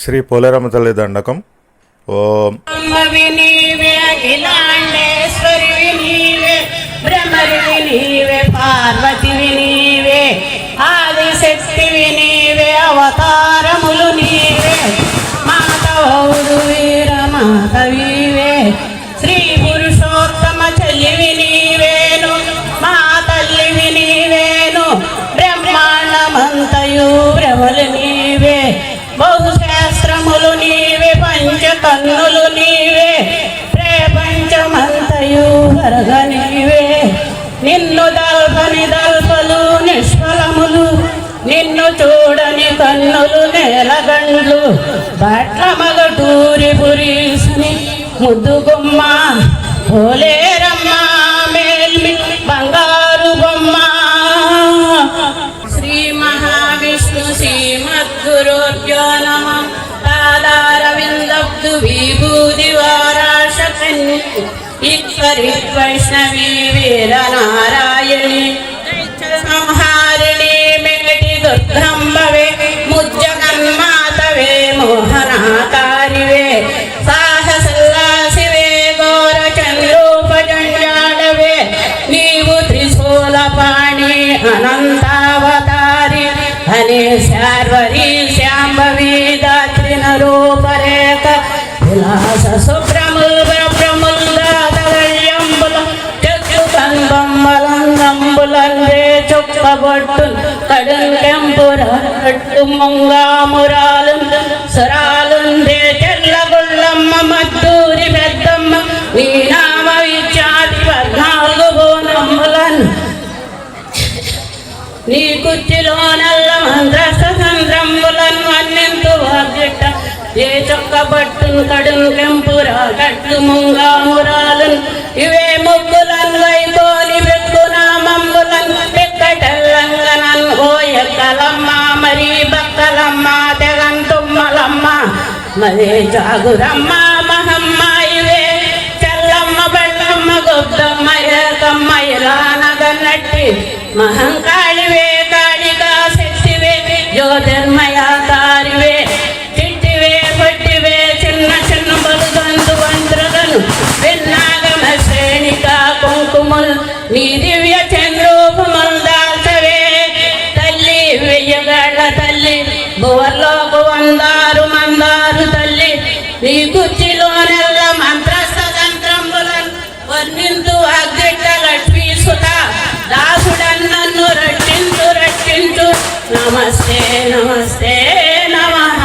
శ్రీ పోలేరమ్మ తల్లి దండకం. ఓం పార్వతివి నీవే, ఆదిశక్తివి నీవే, అవతారములు నీవే, మాతవౌదు వీర మాతవీవే, శ్రీ పురుషోత్తమ చెల్లివి నీవేను, మా తల్లివి నీవేను, బ్రహ్మాండమంతయు భ్రమలు నీవే, బహుశాస్త్రములు నీవే, పంచకన్నులు నీవే, ప్రపంచమంతయు వరగ నీవే, నిన్ను దల్పని దల్పలు నిష్ఫలములు, నిన్ను చూడని కన్నులు నేలగండ్లు, బట్ల మగటూరి పురీసుని ముద్దుగుమ్మ పోలేరమ్మ మేల్మి బంగారు బొమ్మ. శ్రీ మహావిష్ణు శ్రీమద్గురుభ్యో నమః. పాదారవిందబ్దు విభూది వారాశకన్య ఈశ్వరి వైష్ణవి వీరనారాయణి సంహారిణి మేటి దుర్గంబవే ముజ్జగన్మాతవే మోహనాకారివే సాహసల్లాసివే ఘోరచంద్రోపజంజాడవే నీవు త్రిశూలపాణి అనంతావతారి అనే శార్వరి శాంభవి దాత్రి నరూపరేఖ విలాస సుబ్రముల్ బొమ్మలందే చొక్కబొట్టు కడుంకెంపురట్టు మంగామురాలు సరాలుందే తెల్లగొల్లమ్మ మద్దూరి పెద్దమ్మ నీ నామ విచాటి 14 బోనమ్ములను నీ కుర్చిలో నల్ల మంద్రసంద్రమ్ములను అన్నెంతు వాగ్గిట్ట ఏ చొక్కబట్టును కడుంకెంపురా కట్టు మంగామురాలు ఇవే ముగ్గులను వైకోని పెక్కునామమ్ములను పెక్కటెల్లంగనన్ ఓయక్కలమ్మ మరి బక్కలమ్మ తెగంతుమ్మలమ్మ మరే జాగురమ్మ మహమ్మ ఇవే చల్లమ్మ బెల్లమ్మ గొప్పమ్మ ఏకమ్మ ఇలానగన్నట్టి మహంకాళివే కాళికా శక్తివే జ్యోతిర్మయాకారివే చిట్టివే పొట్టివే చిన్న చిన్న బలుగందు వంద్రగను విన్నాగమ శ్రేణికా కుంకుమల్ నీ దివ్య చంద్రోపమల్ దాల్చవే తల్లి వెయ్యగాళ్ళ తల్లి భువర్లోకు వందారు మందారు తల్లి నీ కుర్చిలో నెల్ల మంత్రస్తంత్రములను వర్ణింతు అగ్గిట్ట లక్ష్మీ సుత దాసుడన్నన్ను రక్షించు రక్షించు నమస్తే నమస్తే నమః.